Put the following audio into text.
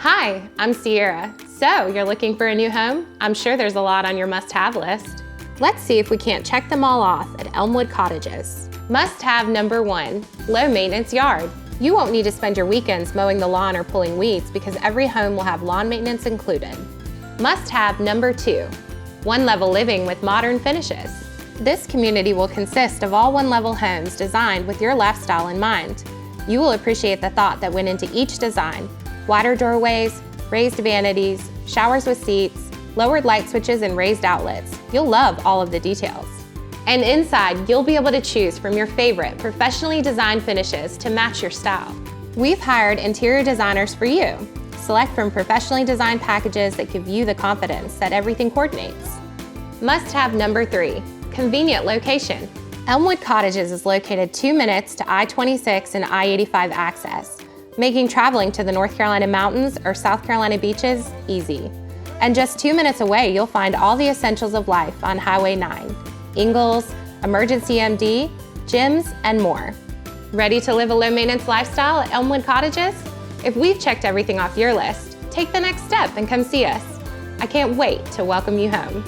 Hi, I'm Sierra. So, you're looking for a new home? I'm sure there's a lot on your must-have list. Let's see if we can't check them all off at Elmwood Cottages. Must-have number 1, low-maintenance yard. You won't need to spend your weekends mowing the lawn or pulling weeds because every home will have lawn maintenance included. Must-have number 2, one-level living with modern finishes. This community will consist of all one-level homes designed with your lifestyle in mind. You will appreciate the thought that went into each design: wider doorways, raised vanities, showers with seats, lowered light switches, and raised outlets. You'll love all of the details. And inside, you'll be able to choose from your favorite professionally designed finishes to match your style. We've hired interior designers for you. Select from professionally designed packages that give you the confidence that everything coordinates. Must-have number 3, convenient location. Elmwood Cottages is located 2 minutes to I-26 and I-85 access, making traveling to the North Carolina mountains or South Carolina beaches easy. And just 2 minutes away, you'll find all the essentials of life on Highway 9, Ingalls, Emergency MD, gyms, and more. Ready to live a low-maintenance lifestyle at Elmwood Cottages? If we've checked everything off your list, take the next step and come see us. I can't wait to welcome you home.